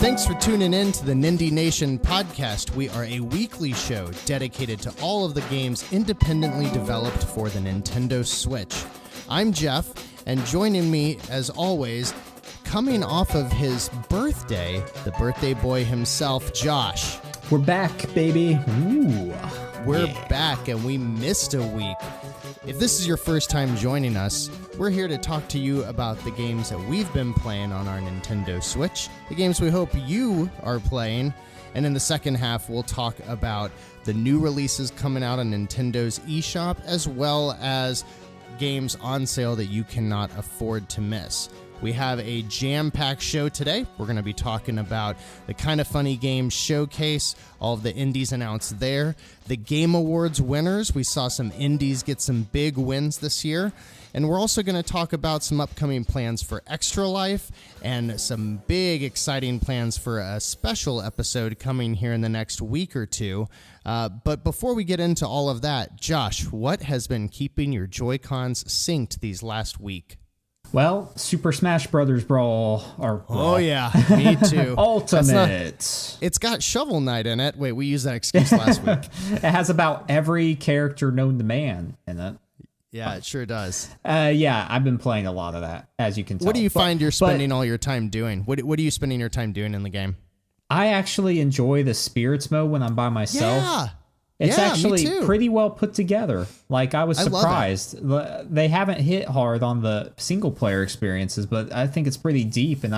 Thanks for tuning in to the Nindie Nation podcast. We are a weekly show dedicated to all of the games independently developed for the Nintendo Switch. I'm Jeff, and joining me, as always, coming off of his birthday, the birthday boy himself, Josh. We're back, baby. Ooh. We're back, and we missed a week. If this is your first time joining us, we're here to talk to you about the games that we've been playing on our Nintendo Switch, the games we hope you are playing, and in the second half, we'll talk about the new releases coming out on Nintendo's eShop, as well as games on sale that you cannot afford to miss. We have a jam-packed show today. We're going to be talking about the Kinda Funny Games Showcase, all of the indies announced there, the Game Awards winners. We saw some indies get some big wins this year. And we're also going to talk about some upcoming plans for Extra Life and some big, exciting plans for a special episode coming here in the next week or two. But before we get into all of that, Josh, what has been keeping your Joy-Cons synced these last week? Well, Super Smash Brothers Brawl. Oh, yeah, me too. Ultimate. It's got Shovel Knight in it. Wait, we used that excuse last week. It has about every character known to man in it. Yeah, it sure does. Yeah, I've been playing a lot of that, as you can tell. What do you find you're spending all your time doing? What are you spending your time doing in the game? I actually enjoy the Spirits mode when I'm by myself. Yeah. It's actually pretty well put together. Like, I was surprised. They haven't hit hard on the single-player experiences, but I think it's pretty deep, and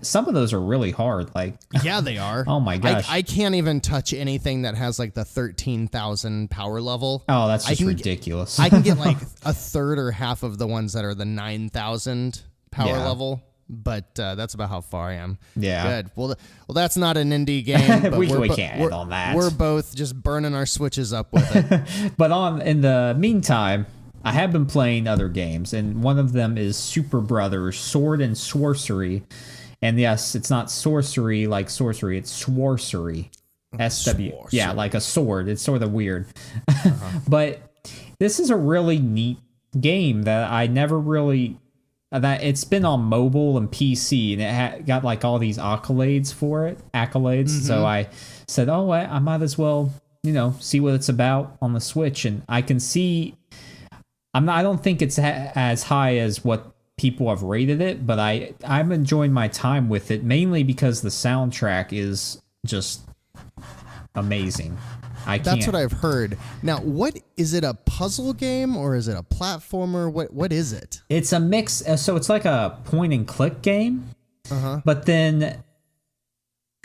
some of those are really hard. Like, yeah, they are. Oh, my gosh. I can't even touch anything that has, like, the 13,000 power level. Oh, that's just ridiculous. I can get, like, a third or half of the ones that are the 9,000 power level. But that's about how far I am. Yeah. Good. Well, that's not an indie game. But we can't end on that. We're both just burning our Switches up with it. But in the meantime, I have been playing other games, and one of them is Super Brothers Sword and Sorcery. And yes, it's not sorcery like sorcery, it's sworcery. SW. Yeah, like a sword. It's sort of weird. But this is a really neat game that I never really... that it's been on mobile and PC, and it got like all these accolades for it. Mm-hmm. So I said, I might as well, see what it's about on the Switch. And I can see, I don't think it's as high as what people have rated it, but I'm enjoying my time with it, mainly because the soundtrack is just amazing. That's what I've heard. Now, what is it, a puzzle game or is it a platformer? What is it? It's a mix. So it's like a point and click game. But then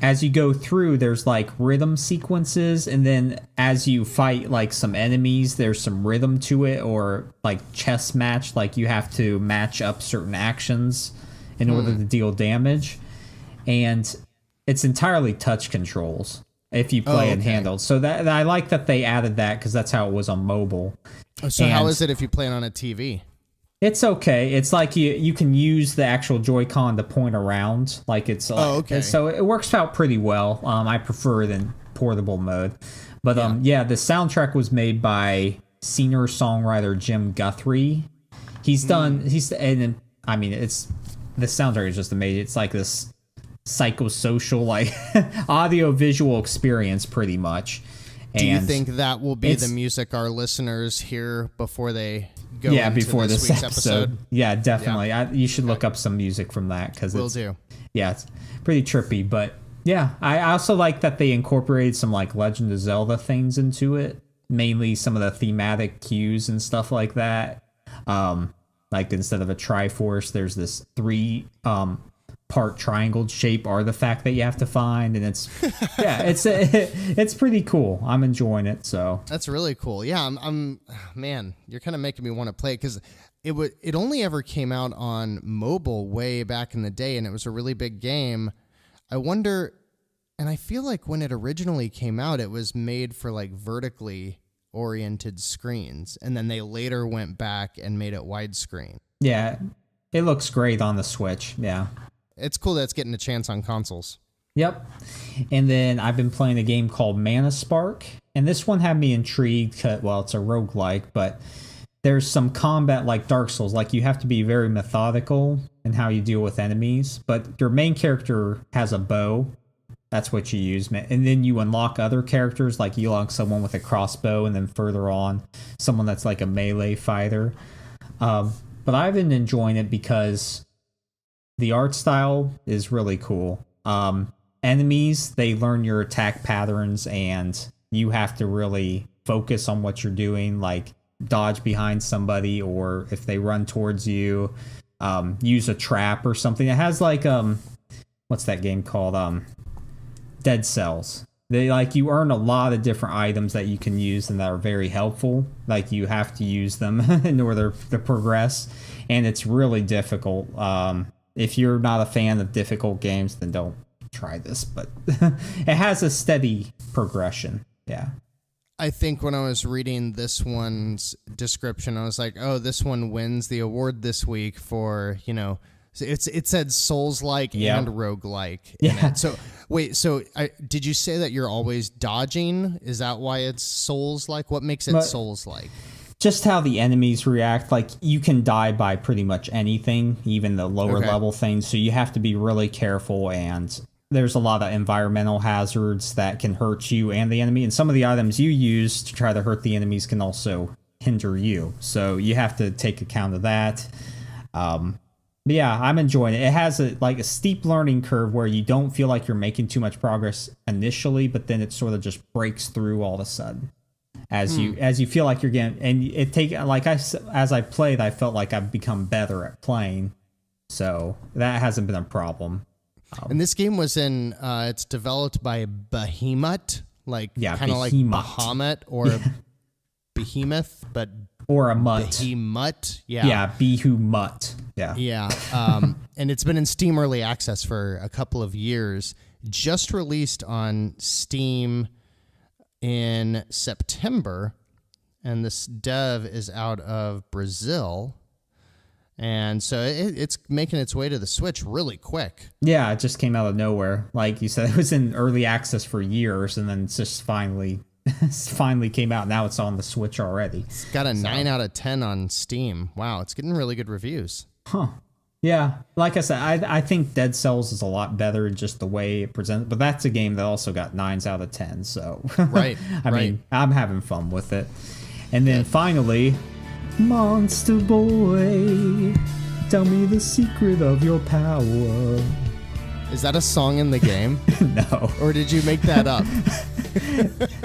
as you go through, there's like rhythm sequences. And then as you fight like some enemies, there's some rhythm to it, or like chess match. Like you have to match up certain actions in order to deal damage. And it's entirely touch controls if you play in handheld. So that I like that they added that, because that's how it was on mobile. So how is it if you play it on a TV? It's okay. It's like you can use the actual Joy-Con to point around. Like it's okay. So it works out pretty well. I prefer it in portable mode. But the soundtrack was made by singer-songwriter Jim Guthrie. The soundtrack is just amazing. It's like this psychosocial, like audio-visual experience, pretty much. Do you think that will be the music our listeners hear before they go into before this week's episode? Yeah, definitely. Yeah. You should look up some music from that, because it's pretty trippy. But yeah, I also like that they incorporated some like Legend of Zelda things into it, mainly some of the thematic cues and stuff like that. Like instead of a Triforce, there's this 3 part triangle shape artifact that you have to find, and it's it's pretty cool. I'm enjoying it. So that's really cool. Yeah, I'm man, you're kind of making me want to play it, because it only ever came out on mobile way back in the day, and it was a really big game. I wonder, and I feel like when it originally came out, it was made for like vertically oriented screens, and then they later went back and made it widescreen. Yeah, it looks great on the Switch. Yeah. It's cool that it's getting a chance on consoles. Yep. And then I've been playing a game called Mana Spark, and this one had me intrigued. Well, it's a roguelike, but there's some combat like Dark Souls, like you have to be very methodical in how you deal with enemies, but your main character has a bow. That's what you use, and then you unlock other characters, like you unlock someone with a crossbow, and then further on, someone that's like a melee fighter. But I've been enjoying it because the art style is really cool. Enemies, they learn your attack patterns, and you have to really focus on what you're doing, like dodge behind somebody, or if they run towards you, use a trap or something. It has like what's that game called? Dead Cells. They like you earn a lot of different items that you can use and that are very helpful. Like you have to use them in order to progress, and it's really difficult. If you're not a fan of difficult games, then don't try this. But it has a steady progression. Yeah. I think when I was reading this one's description, I was like, oh, this one wins the award this week for, it said Souls-like and roguelike in it. So wait, did you say that you're always dodging? Is that why it's Souls-like? What makes it Souls-like? Just how the enemies react. Like you can die by pretty much anything, even the lower level things. So you have to be really careful, and there's a lot of environmental hazards that can hurt you and the enemy. And some of the items you use to try to hurt the enemies can also hinder you. So you have to take account of that. But yeah, I'm enjoying it. It has a steep learning curve where you don't feel like you're making too much progress initially, but then it sort of just breaks through all of a sudden as you feel like you're getting. And as I played, I felt like I've become better at playing, so that hasn't been a problem. And this game was it's developed by Behemoth, kind of like Bahamut or Behemoth, but. Or a mutt. Behemoth. Yeah, Behemoth. Yeah. Yeah. And it's been in Steam Early Access for a couple of years. Just released on Steam in September. And this dev is out of Brazil. And so it's making its way to the Switch really quick. Yeah, it just came out of nowhere. Like you said, it was in early access for years, and then it's just finally came out. Now it's on the Switch already. It's got a 9 out of 10 on Steam. Wow, it's getting really good reviews. Huh. Yeah, like I said, I think Dead Cells is a lot better in just the way it presents, but that's a game that also got 9s out of 10, so... Right, I mean, I'm having fun with it. And then finally, Monster Boy, tell me the secret of your power. Is that a song in the game? No. Or did you make that up?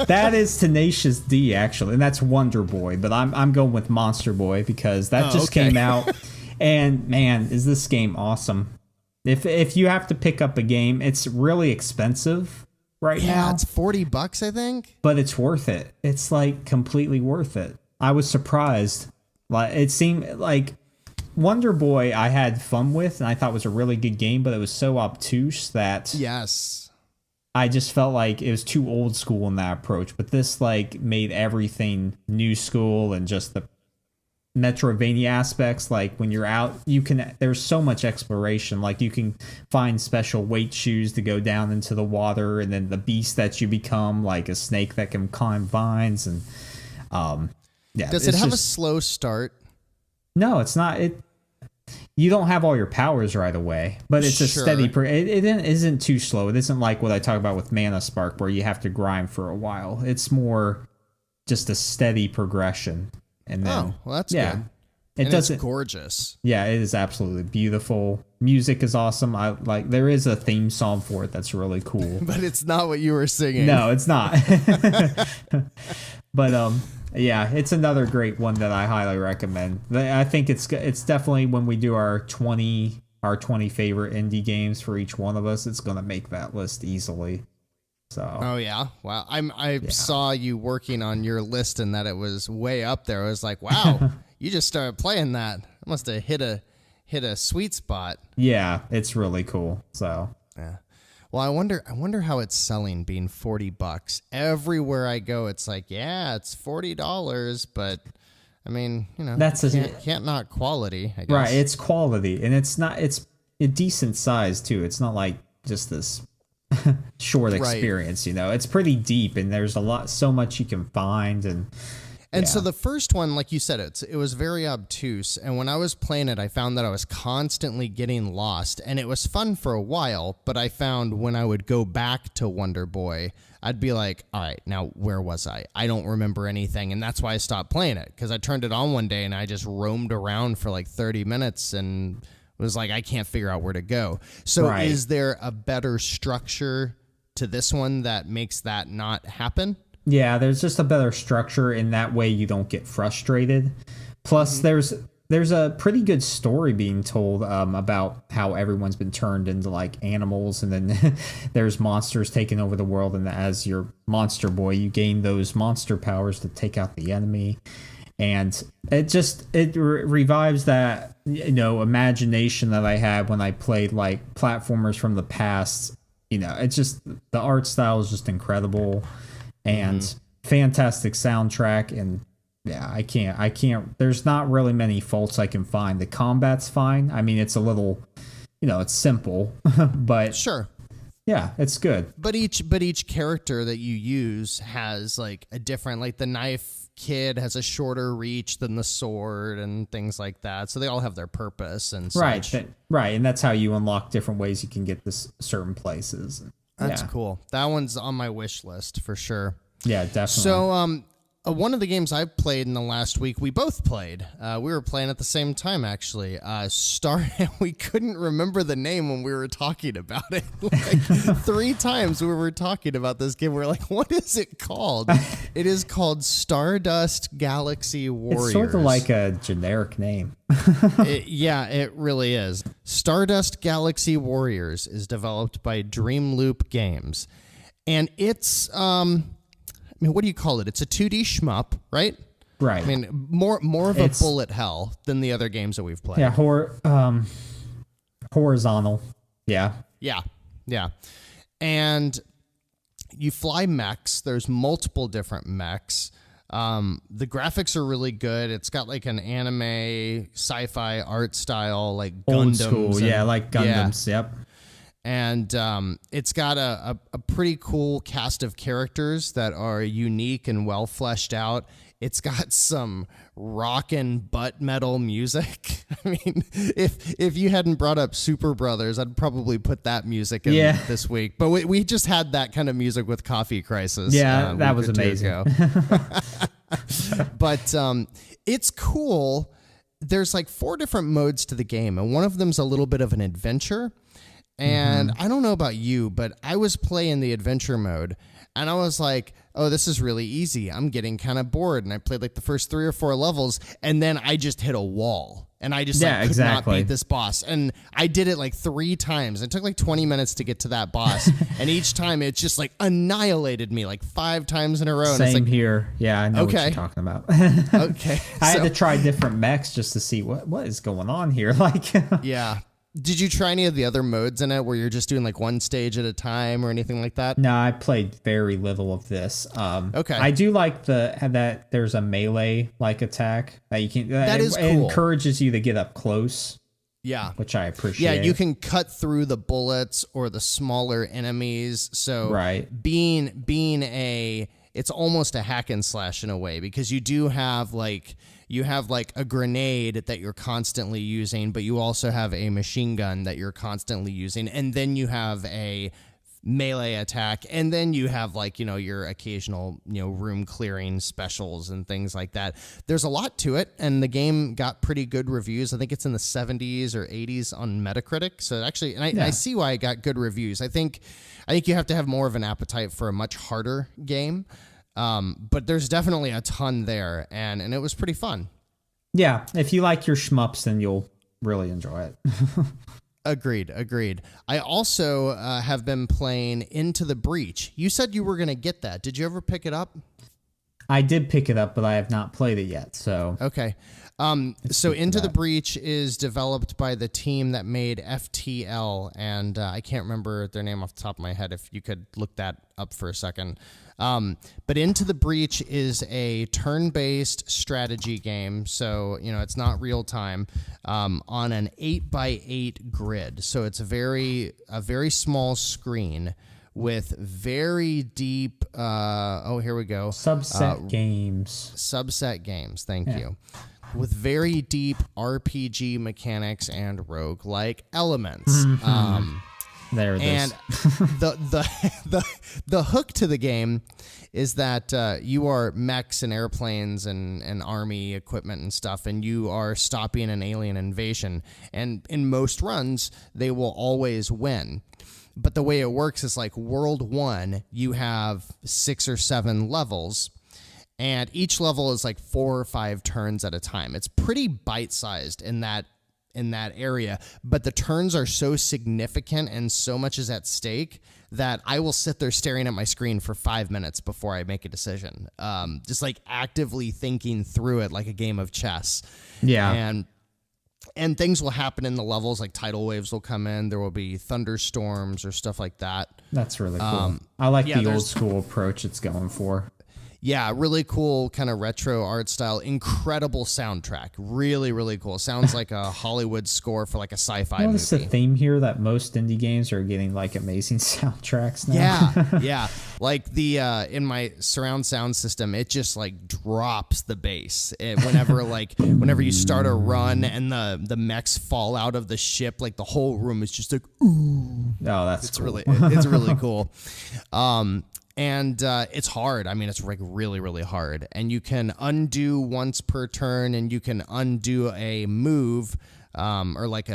That is Tenacious D, actually, and that's Wonder Boy, but I'm going with Monster Boy because that came out, and man, is this game awesome. If you have to pick up a game, it's really expensive right now. Yeah, it's $40, I think. But it's worth it. It's like completely worth it. I was surprised. Like it seemed like Wonder Boy I had fun with, and I thought was a really good game, but it was so obtuse that I just felt like it was too old school in that approach. But this made everything new school, and just the Metroidvania aspects. Like when you're out, there's so much exploration. Like you can find special weight shoes to go down into the water, and then the beast that you become, like a snake that can climb vines, and Does it have a slow start? No, it's not. You don't have all your powers right away, but it's a steady. It isn't too slow. It isn't like what I talk about with Mana Spark, where you have to grind for a while. It's more just a steady progression. And then, that's good. It's gorgeous. Yeah, it is absolutely beautiful. Music is awesome. There is a theme song for it that's really cool. But it's not what you were singing. No, it's not. But yeah, it's another great one that I highly recommend. I think it's definitely, when we do our 20 favorite indie games for each one of us, it's going to make that list easily. So. Oh yeah, wow! I saw you working on your list, and that it was way up there. I was like, wow, you just started playing that. It must have hit a sweet spot. Yeah, it's really cool. So yeah. Well, I wonder how it's selling, being $40. Everywhere I go, it's like, yeah, it's $40, but I mean, can't knock quality, I guess. Right, it's quality, and it's a decent size too. It's not like just this short experience, It's pretty deep, and there's so much you can find, and And so the first one, like you said, it was very obtuse. And when I was playing it, I found that I was constantly getting lost. And it was fun for a while, but I found when I would go back to Wonder Boy, I'd be like, all right, now where was I? I don't remember anything. And that's why I stopped playing it, because I turned it on one day and I just roamed around for like 30 minutes and was like, I can't figure out where to go. So is there a better structure to this one that makes that not happen? Yeah, there's just a better structure. In that way you don't get frustrated. Plus, there's a pretty good story being told about how everyone's been turned into like animals, and then there's monsters taking over the world, and as your monster boy, you gain those monster powers to take out the enemy. And it revives that, imagination that I had when I played like platformers from the past. It's just, the art style is just incredible, and fantastic soundtrack. And yeah, I can't, there's not really many faults I can find. The combat's fine. I mean, it's a little, it's simple, but sure. Yeah, it's good. But each character that you use has like a different, like the knife kid has a shorter reach than the sword and things like that. So they all have their purpose and such. Right. And that's how you unlock different ways you can get to certain places. That's cool. That one's on my wish list for sure. Yeah, definitely. So, one of the games I've played in the last week, we both played. We were playing at the same time, actually. We couldn't remember the name when we were talking about it. Like 3 times we were talking about this game. We were like, what is it called? It is called Stardust Galaxy Warriors. It's sort of like a generic name. It really is. Stardust Galaxy Warriors is developed by Dream Loop Games. And it's... what do you call it? It's a 2D shmup, right? Right. I mean, more of a bullet hell than the other games that we've played. Yeah, horizontal. Yeah. Yeah. And you fly mechs. There's multiple different mechs. The graphics are really good. It's got like an anime sci-fi art style, like Gundams. Old school, like Gundams, yep. And it's got a pretty cool cast of characters that are unique and well fleshed out. It's got some rockin' butt metal music. I mean, if you hadn't brought up Super Brothers, I'd probably put that music in this week. But we just had that kind of music with Coffee Crisis. Yeah, that was amazing. But it's cool. There's like 4 different modes to the game, and one of them's a little bit of an adventure. And I don't know about you, but I was playing the adventure mode and I was like, oh, this is really easy. I'm getting kind of bored. And I played like the first 3 or 4 levels and then I just hit a wall and I just could not beat this boss. And I did it like 3 times. It took like 20 minutes to get to that boss. And each time it just like annihilated me like 5 times in a row. And Same it's like, here. Yeah, I know what you're talking about. Okay. I had to try different mechs just to see what is going on here. Like, yeah. Did you try any of the other modes in it where you're just doing like one stage at a time or anything like that? No, I played very little of this. Okay. I do like that there's a melee like attack that you can. That is cool. It encourages you to get up close. Yeah. Which I appreciate. Yeah, you can cut through the bullets or the smaller enemies. So being it's almost a hack and slash in a way, because you have a grenade that you're constantly using, but you also have a machine gun that you're constantly using. And then you have a melee attack. And then you have your occasional, room clearing specials and things like that. There's a lot to it. And the game got pretty good reviews. I think it's in the 70s or 80s on Metacritic. So actually, I see why it got good reviews. I think you have to have more of an appetite for a much harder game. But there's definitely a ton there, and it was pretty fun. Yeah, if you like your shmups, then you'll really enjoy it. Agreed. I also have been playing Into the Breach. You said you were going to get that. Did you ever pick it up? I did pick it up, but I have not played it yet. So okay. So Into the Breach is developed by the team that made FTL, and I can't remember their name off the top of my head. If you could look that up for a second. But Into the Breach is a turn-based strategy game, so it's not real time, on an 8x8 grid. So it's a very small screen with very deep. Here we go. Subset games. Subset games. Thank you. With very deep RPG mechanics and roguelike elements. There it and the hook to the game is that you are mechs and airplanes and army equipment and stuff, and you are stopping an alien invasion. And in most runs, they will always win. But the way it works is like World 1, you have 6 or 7 levels, and each level is like 4 or 5 turns at a time. It's pretty bite-sized in that area, but the turns are so significant and so much is at stake that I will sit there staring at my screen for 5 minutes before I make a decision. Just like actively thinking through it like a game of chess. Yeah. And things will happen in the levels, like tidal waves will come in. There will be thunderstorms or stuff like that. That's really cool. I like the old school approach it's going for. Yeah, really cool kind of retro art style. Incredible soundtrack. Really, really cool. Sounds like a Hollywood score for like a sci-fi movie. Notice the theme here that most indie games are getting like amazing soundtracks now. Yeah. Like the in my surround sound system, it just like drops the bass. Whenever you start a run and the mechs fall out of the ship, like the whole room is just like ooh. Oh, that's cool. It's really cool. And it's hard. I mean, it's like really, really hard. And you can undo once per turn, and you can undo a move, or like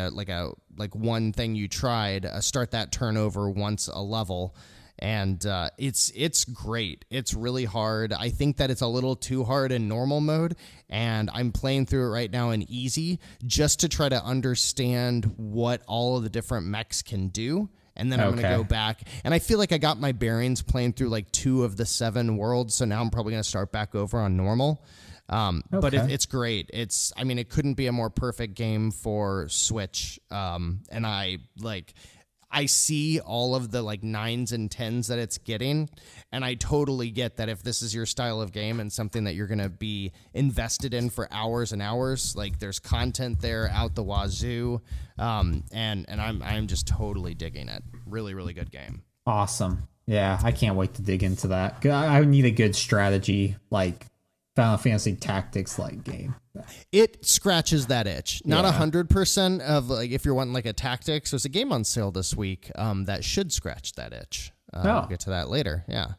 one thing you tried. Start that turn over once a level, and it's great. It's really hard. I think that it's a little too hard in normal mode, and I'm playing through it right now in easy just to try to understand what all of the different mechs can do. And then I'm going to go back. And I feel like I got my bearings playing through like 2 of the 7 worlds. So now I'm probably going to start back over on normal. But it's great. It couldn't be a more perfect game for Switch. And I see all of the like 9s and 10s that it's getting. And I totally get that if this is your style of game and something that you're going to be invested in for hours and hours, like there's content there out the wazoo. And I'm just totally digging it. Really, really good game. Awesome. Yeah, I can't wait to dig into that. I need a good strategy, like Final Fantasy Tactics like game. It scratches that itch. Not 100% of like if you're wanting like a tactics. There's a game on sale this week that should scratch that itch. We'll get to that later. Yeah.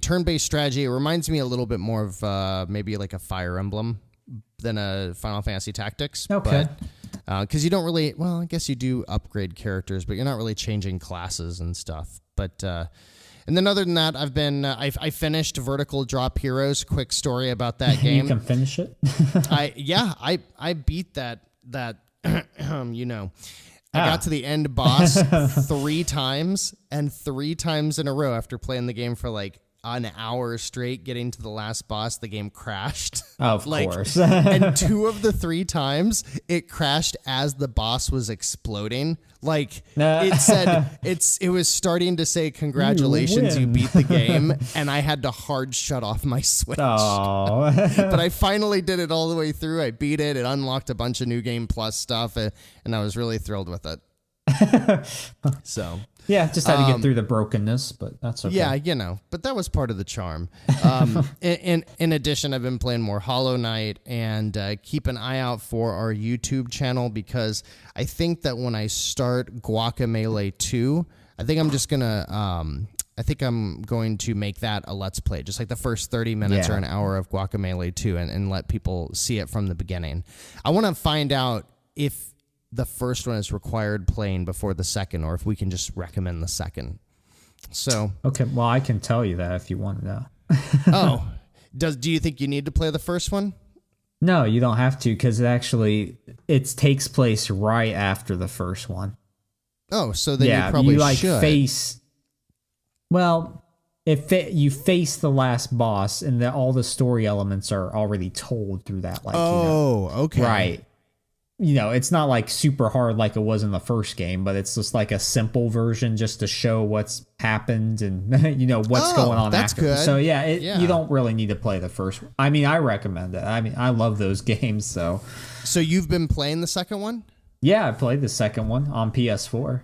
Turn-based strategy. It reminds me a little bit more of maybe like a Fire Emblem than a Final Fantasy Tactics. Okay. Because you don't really, well, I guess you do upgrade characters, but you're not really changing classes and stuff. But and then other than that, I've been I finished Vertical Drop Heroes. Quick story about that game. You can finish it. I beat that I got to the end boss 3 times, and 3 times in a row after playing the game for like an hour straight, getting to the last boss, the game crashed. Of course. And 2 of the 3 times it crashed as the boss was exploding. Like it said, it was starting to say, congratulations, you beat the game. And I had to hard shut off my Switch. Oh. But I finally did it all the way through. I beat it. It unlocked a bunch of New Game Plus stuff. And I was really thrilled with it. So yeah, just had to get through the brokenness, but that's okay. Yeah, but that was part of the charm. In addition, I've been playing more Hollow Knight, and keep an eye out for our YouTube channel, because I think that when I start Guacamelee 2, I think I'm going to make that a Let's Play, just like the first 30 minutes or an hour of Guacamelee 2, and let people see it from the beginning. I want to find out if the first one is required playing before the second, or if we can just recommend the second. So okay, well, I can tell you that if you want to know. Do you think you need to play the first one? No, you don't have to, because it takes place right after the first one. Oh, so then you probably should. Face. Well, you face the last boss, and all the story elements are already told through that. Okay, right. It's not like super hard like it was in the first game, but it's just like a simple version just to show what's happened and what's going on that's after. Good. So you don't really need to play the first one. I mean, I recommend it. I mean, I love those games. So you've been playing the second one? Yeah, I played the second one on PS4.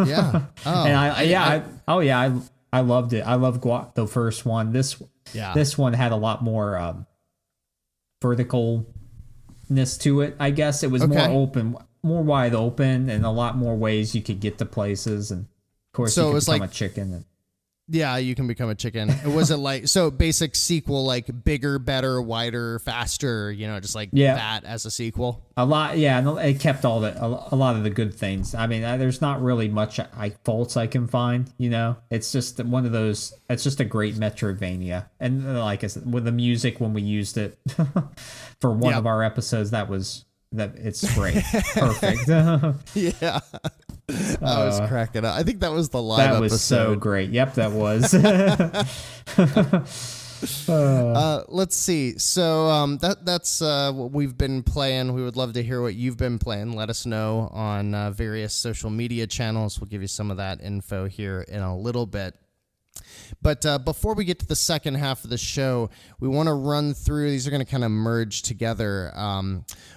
Yeah. Oh, And I loved it. I love the first one. This one had a lot more verticalness to it. I guess it was more open, more wide open, and a lot more ways you could get to places. And of course, you could become a chicken. And, yeah, you can become a chicken. It wasn't like basic sequel, like bigger, better, wider, faster. Just like that as a sequel. A lot, yeah, and it kept a lot of the good things. I mean, there's not really much faults I can find. It's just one of those. It's just a great Metroidvania, and like I said, with the music when we used it for one of our episodes, it's great, perfect. Yeah. I was cracking up. I think that was the live episode. That was so great. Yep, that was. Let's see. So that's what we've been playing. We would love to hear what you've been playing. Let us know on various social media channels. We'll give you some of that info here in a little bit. But before we get to the second half of the show, we want to run through. These are going to kind of merge together.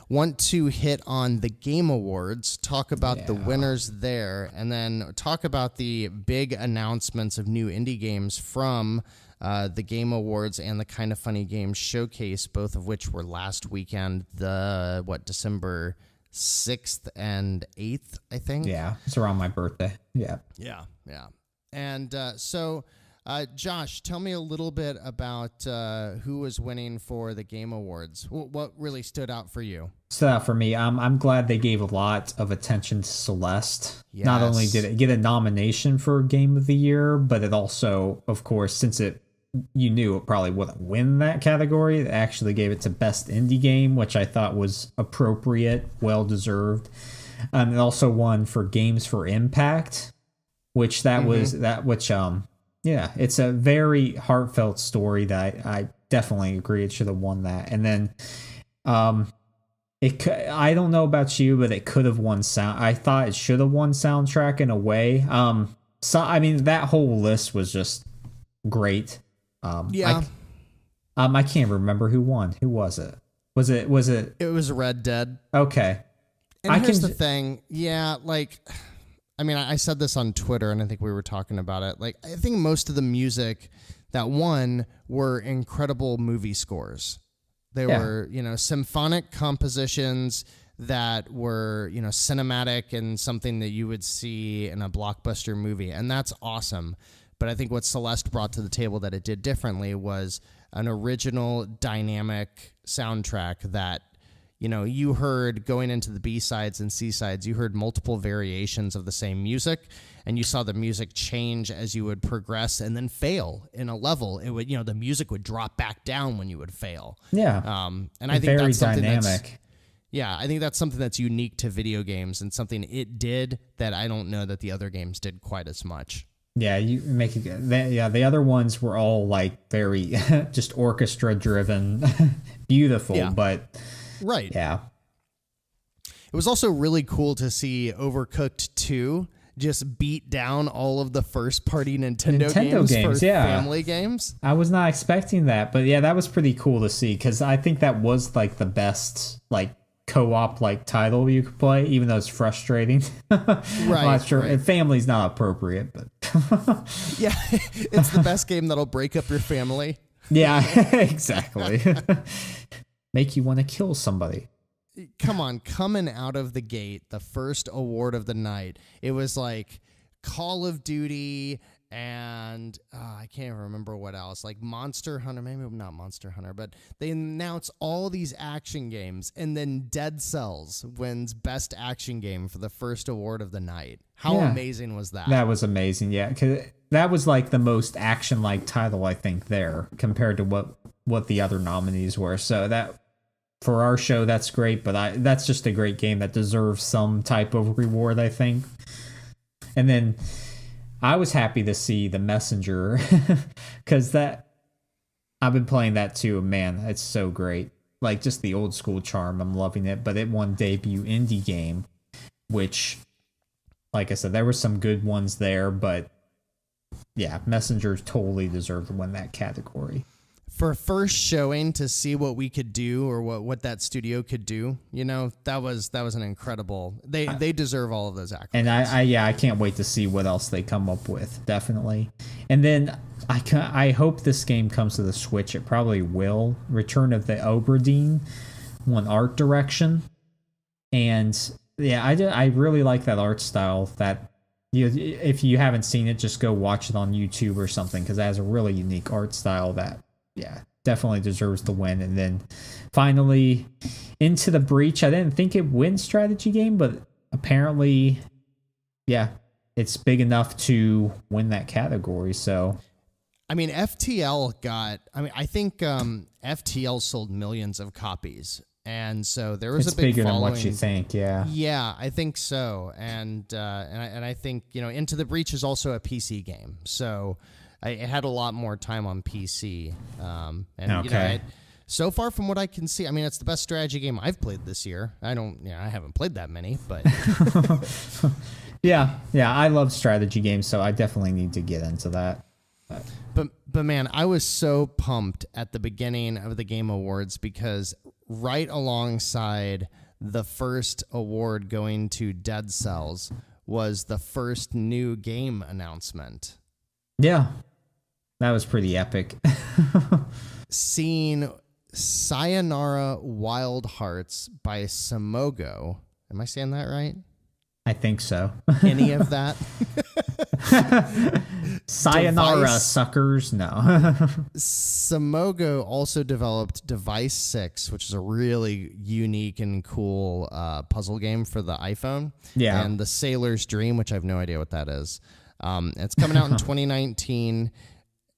Want to hit on the Game Awards, talk about the winners there, and then talk about the big announcements of new indie games from the Game Awards and the Kind of Funny Games Showcase, both of which were last weekend, December 6th and 8th, I think? Yeah, it's around my birthday. Yeah. Yeah. And so, Josh, tell me a little bit about who was winning for the Game Awards. What really stood out for you? Stood out for me. I'm glad they gave a lot of attention to Celeste. Yes. Not only did it get a nomination for Game of the Year, but it also, of course, since you knew it probably wouldn't win that category, it actually gave it to Best Indie Game, which I thought was appropriate, well deserved. It also won for Games for Impact, which it's a very heartfelt story that I definitely agree it should have won that. And then I don't know about you, but it could have won sound. I thought it should have won soundtrack in a way. That whole list was just great. I can't remember who won. Who was it? Was it? It was Red Dead. Okay. And here's the thing. Yeah, I said this on Twitter, and I think we were talking about it. I think most of the music that won were incredible movie scores. They were, symphonic compositions that were, cinematic and something that you would see in a blockbuster movie. And that's awesome. But I think what Celeste brought to the table that it did differently was an original dynamic soundtrack that, you heard going into the B-sides and C-sides, you heard multiple variations of the same music, and you saw the music change as you would progress and then fail in a level. It would, the music would drop back down when you would fail. Yeah. And I think very that's something dynamic. I think that's something that's unique to video games and something it did that I don't know that the other games did quite as much. Yeah, you make it good. The other ones were all very just orchestra driven, beautiful, but right. Yeah. It was also really cool to see Overcooked 2 just beat down all of the first-party Nintendo games for family games. I was not expecting that, but that was pretty cool to see because I think that was the best co-op title you could play, even though it's frustrating. Right. I'm not sure. Right. And family's not appropriate, but yeah, it's the best game that'll break up your family. Yeah, exactly. Make you want to kill somebody. Come on, coming out of the gate, the first award of the night, it was Call of Duty and I can't even remember what else, Monster Hunter, maybe not Monster Hunter, but they announced all these action games, and then Dead Cells wins Best Action Game for the first award of the night. How amazing was that? That was amazing, yeah, because that was the most action-like title, I think, there, compared to what the other nominees were, so that... For our show, that's great, but that's just a great game that deserves some type of reward, I think. And then I was happy to see The Messenger, because I've been playing that too, and man, it's so great. Just the old school charm, I'm loving it, but it won debut indie game, which, like I said, there were some good ones there, but yeah, Messenger totally deserved to win that category. for first showing to see what we could do or what that studio could do, that was an incredible. They deserve all of those accolades. And I can't wait to see what else they come up with. Definitely. And then I hope this game comes to the Switch. It probably will. Return of the Obra Dinn won art direction, and yeah, I really like that art style. That if you haven't seen it, just go watch it on YouTube or something, because it has a really unique art style that definitely deserves to win. And then finally, Into the Breach. I didn't think it would win strategy game, but apparently, it's big enough to win that category. So. I mean, I think FTL sold millions of copies, and so there was a big bigger following. than what you think, yeah. Yeah, I think so, and I think Into the Breach is also a PC game, so it had a lot more time on PC. So far from what I can see, I mean, it's the best strategy game I've played this year. I haven't played that many, but yeah, I love strategy games, so I definitely need to get into that. But man, I was so pumped at the beginning of the Game Awards, because right alongside the first award going to Dead Cells was the first new game announcement. Yeah, that was pretty epic. Seeing Sayonara Wild Hearts by Simogo. Am I saying that right? I think so. Any of that? Sayonara, suckers. No. Simogo also developed Device 6, which is a really unique and cool puzzle game for the iPhone. Yeah. And The Sailor's Dream, which I have no idea what that is. It's coming out in 2019.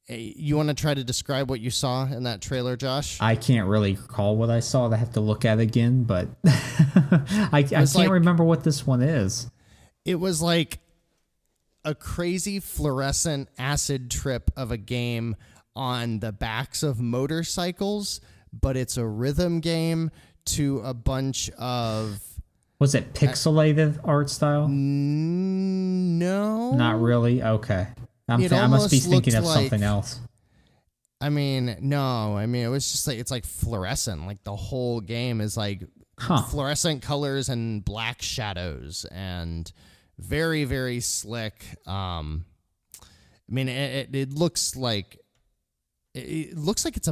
You want to try to describe what you saw in that trailer, Josh? I can't really recall what I saw. I have to look at it again, but I can't remember what this one is. It was like a crazy fluorescent acid trip of a game on the backs of motorcycles, but it's a rhythm game to a bunch of... Was it pixelated art style? No. Not really? Okay. I must be thinking of something else. I mean, no. I mean, it was just like, it's like fluorescent. Like the whole game is like fluorescent colors and black shadows and very, very slick. I mean, it looks like it's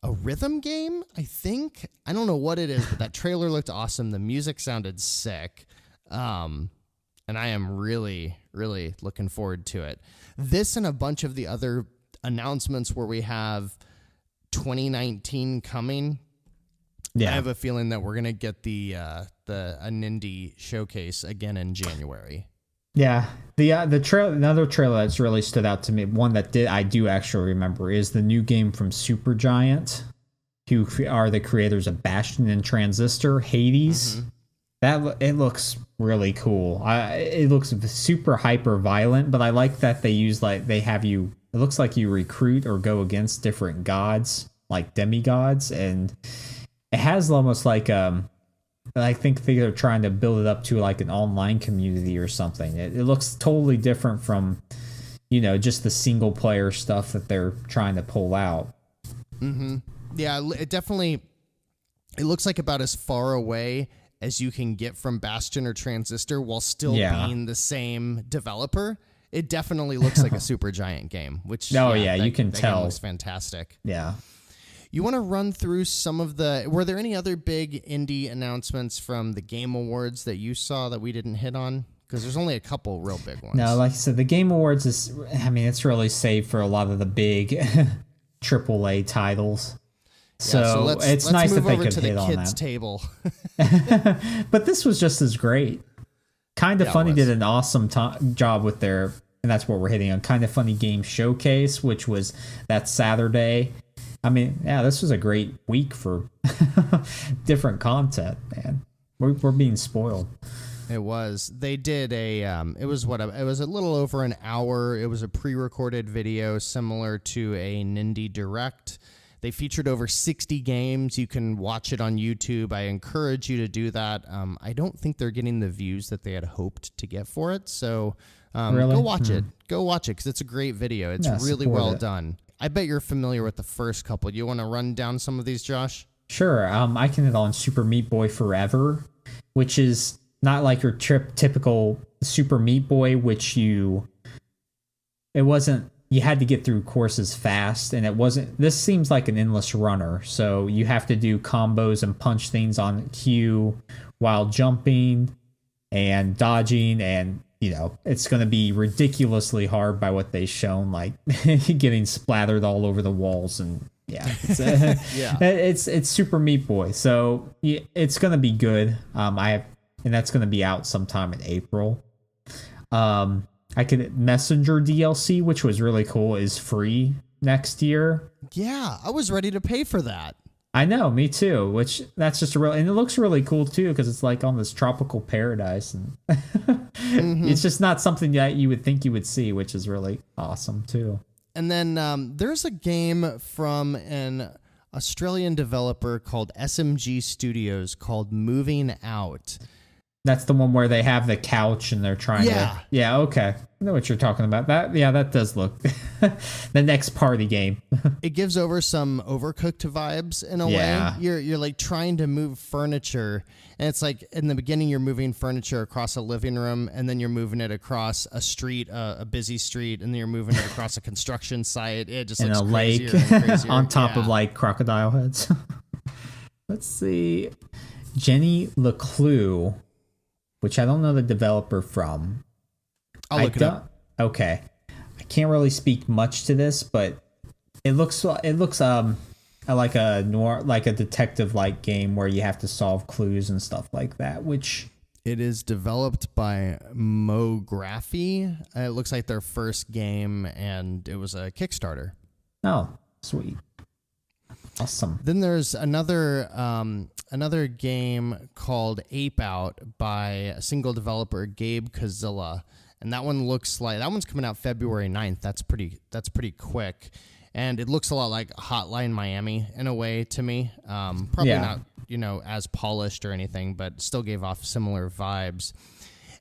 a rhythm game, I think. I don't know what it is, but that trailer looked awesome. The music sounded sick. And I am really, really looking forward to it. This and a bunch of the other announcements where we have 2019 coming. Yeah. I have a feeling that we're going to get a Nindie showcase again in January. Yeah. Another trailer that's really stood out to me, one that I do actually remember, is the new game from Supergiant, who are the creators of Bastion and Transistor, Hades. Mm-hmm. It looks really cool. It looks super hyper violent, but I like that they have you. It looks like you recruit or go against different gods, like demigods, and it has almost like I think they're trying to build it up to like an online community or something. It looks totally different from, just the single player stuff that they're trying to pull out. Mm-hmm. Yeah, it definitely. It looks like about as far away as you can get from Bastion or Transistor while still being the same developer. It definitely looks like a Supergiant game, which you can tell. Game looks fantastic. Yeah. You want to run through some of were there any other big indie announcements from the Game Awards that you saw that we didn't hit on? Because there's only a couple real big ones. No, like I said, the Game Awards it's really saved for a lot of the big AAA titles. So let's nice that they could hit on that. Let's move over to the kids' table. But this was just as great. Kind of Funny did an awesome job with and that's what we're hitting on, Kind of Funny Game Showcase, which was that Saturday. I mean, this was a great week for different content, man. We're being spoiled. It was. They did it was a little over an hour. It was a pre-recorded video similar to a Nindie Direct. They featured over 60 games. You can watch it on YouTube. I encourage you to do that. I don't think they're getting the views that they had hoped to get for it. So really? Go watch it. Go watch it because it's a great video. It's really well done. I bet you're familiar with the first couple. You want to run down some of these, Josh? Sure. I can hit on Super Meat Boy Forever, which is not like your typical Super Meat Boy, it wasn't, you had to get through courses fast, and this seems like an endless runner. So you have to do combos and punch things on cue while jumping and dodging, and it's going to be ridiculously hard by what they've shown, like getting splattered all over the walls. And it's Super Meat Boy. So it's going to be good. And that's going to be out sometime in April. Messenger DLC, which was really cool, is free next year. Yeah, I was ready to pay for that. I know, me too. Which that's just and it looks really cool too, because it's like on this tropical paradise, and it's just not something that you would think you would see, which is really awesome too. And then there's a game from an Australian developer called SMG Studios called Moving Out. That's the one where they have the couch and they're trying to... Yeah, okay. I know what you're talking about. That does look... the next party game. It gives over some Overcooked vibes in a way. You're like trying to move furniture, and it's like in the beginning you're moving furniture across a living room, and then you're moving it across a street, a busy street, and then you're moving it across a construction site. It just looks crazier and crazier. On top of like crocodile heads. Let's see. Jenny LeClue, which I don't know the developer from. I'll look it up. Okay. I can't really speak much to this, but it looks like a noir, like a detective like game where you have to solve clues and stuff like that, which it is developed by Mography. It looks like their first game, and it was a Kickstarter. Oh, sweet. Awesome. Then there's another game called Ape Out by a single developer, Gabe Kazilla, and that one's coming out February 9th. That's pretty quick, and it looks a lot like Hotline Miami in a way to me. Probably not as polished or anything, but still gave off similar vibes.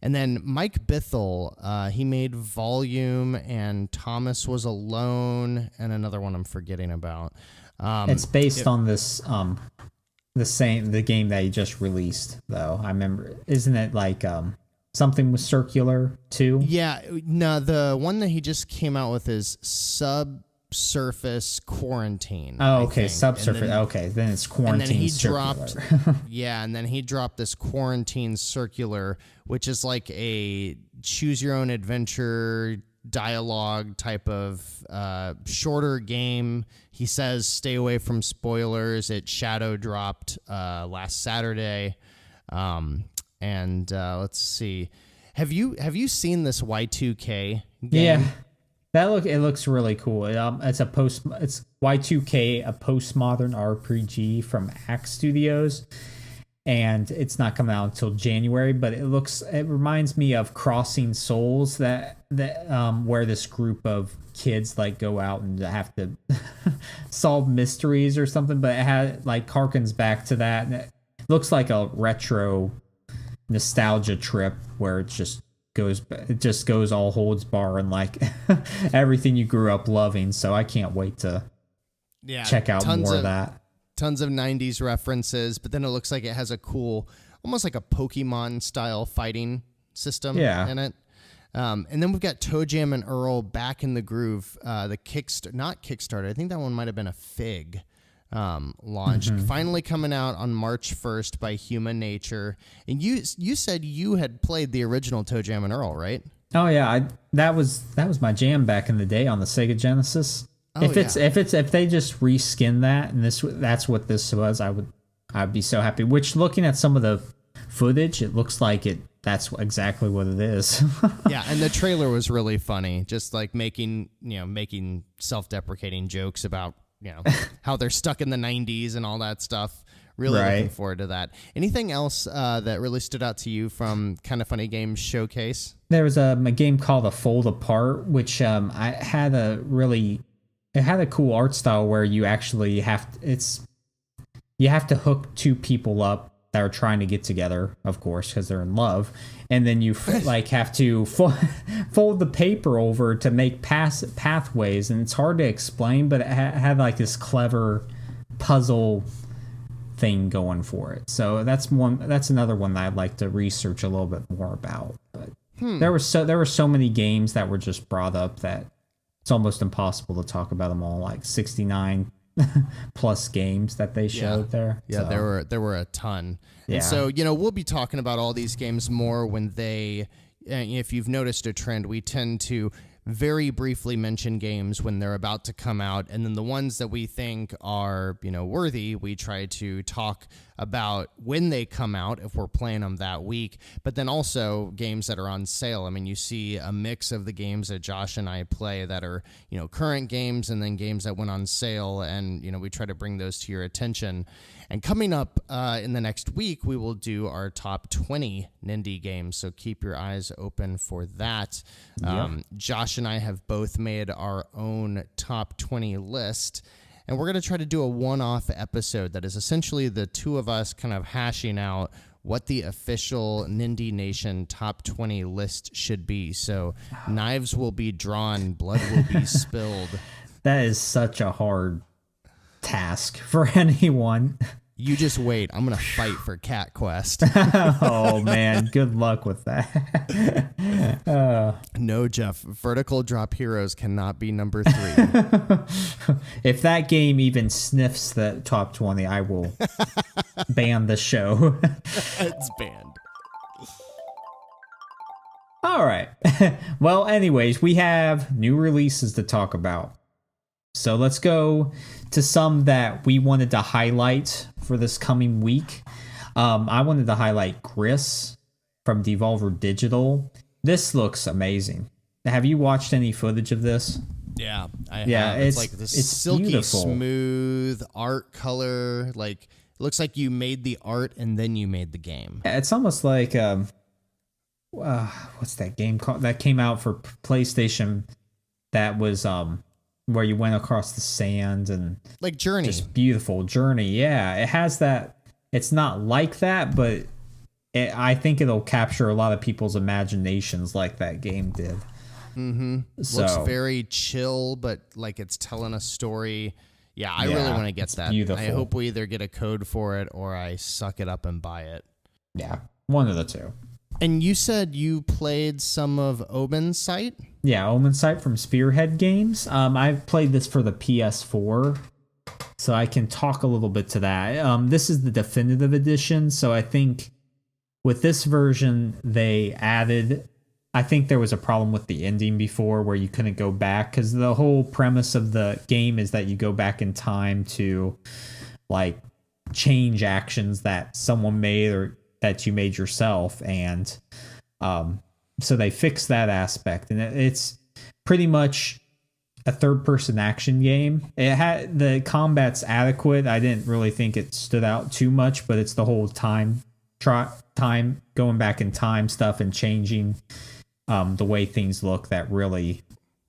And then Mike Bithell, he made Volume and Thomas Was Alone, and another one I'm forgetting about. It's based on this the game that he just released, though. I remember, isn't it like something with circular too? Yeah, no, the one that he just came out with is Subsurface Quarantine. Oh, okay, Subsurface. Okay, then it's Quarantine. And then he dropped, and then he dropped this Quarantine Circular, which is like a choose your own adventure dialogue type of shorter game. He says stay away from spoilers. It shadow dropped last Saturday. And let's see. Have you seen this Y2K game? Yeah. It looks really cool. It's Y2K, a postmodern RPG from Axe Studios. And it's not coming out until January, but it reminds me of Crossing Souls, that where this group of kids like go out and have to solve mysteries or something, but it harkens back to that, and it looks like a retro nostalgia trip where it just goes all holds bar and like everything you grew up loving. So I can't wait to check out more of that. Tons of 90s references, but then it looks like it has a cool, almost like a Pokemon style fighting system in it. And then we've got Toe Jam and Earl Back in the Groove, not Kickstarter. I think that one might have been a Fig launch. Finally coming out on March 1st by Human Nature. And you said you had played the original Toe Jam and Earl, right? Oh yeah, that was my jam back in the day on the Sega Genesis. If they just reskin that and that's what this was, I'd be so happy. Which, looking at some of the footage, it looks like that's exactly what it is. Yeah, and the trailer was really funny, just like making self-deprecating jokes about how they're stuck in the 90s and all that stuff. Really looking forward to that. Anything else that really stood out to you from Kind of Funny Games Showcase? There was a game called A Fold Apart, which it had a cool art style where you actually you have to hook two people up that are trying to get together, of course, because they're in love, and then you like have to fold the paper over to make pathways, and it's hard to explain, but it had like this clever puzzle thing going for it. So that's another one that I'd like to research a little bit more about. But there were so many games that were just brought up that it's almost impossible to talk about them all. Like 69 plus games that they showed there. Yeah, so there were a ton. Yeah. And so, we'll be talking about all these games more when if you've noticed a trend, we tend to very briefly mention games when they're about to come out, and then the ones that we think are, worthy, we try to talk about when they come out if we're playing them that week, but then also games that are on sale. I mean, you see a mix of the games that Josh and I play that are, current games, and then games that went on sale, and, we try to bring those to your attention. And coming up in the next week, we will do our top 20 Nindie games, so keep your eyes open for that. Josh and I have both made our own top 20 list, and we're going to try to do a one-off episode that is essentially the two of us kind of hashing out what the official Nindie Nation top 20 list should be. So knives will be drawn, blood will be spilled. That is such a hard task for anyone. You just wait. I'm going to fight for Cat Quest. Oh, man. Good luck with that. No, Jeff. Vertical drop heroes cannot be number 3. If that game even sniffs the top 20, I will ban the show. It's banned. All right. Well, anyways, we have new releases to talk about. So let's go to some that we wanted to highlight for this coming week. I wanted to highlight Gris from Devolver Digital. This looks amazing. Have you watched any footage of this? Yeah, I have. It's like this silky, beautiful, smooth art color. Like, it looks like you made the art and then you made the game. Yeah, it's almost like what's that game called that came out for PlayStation? That was where you went across the sand and like Journey. Just beautiful Journey. Yeah, it has that. It's not like that, but I think it'll capture a lot of people's imaginations like that game did. Mm-hmm. So, looks very chill, but like it's telling a story. Yeah, I really want to get that. Beautiful. I hope we either get a code for it or I suck it up and buy it. Yeah, one of the two. And you said you played some of Omen's Sight? Yeah, Omen's Sight from Spearhead Games. I've played this for the PS4, so I can talk a little bit to that. This is the definitive edition, so I think with this version, they added... I think there was a problem with the ending before where you couldn't go back, because the whole premise of the game is that you go back in time to like change actions that someone made or that you made yourself, and so they fixed that aspect, and it's pretty much a third-person action game. It had the combat's adequate. I didn't really think it stood out too much, but it's the whole time going back in time stuff and changing the way things look that really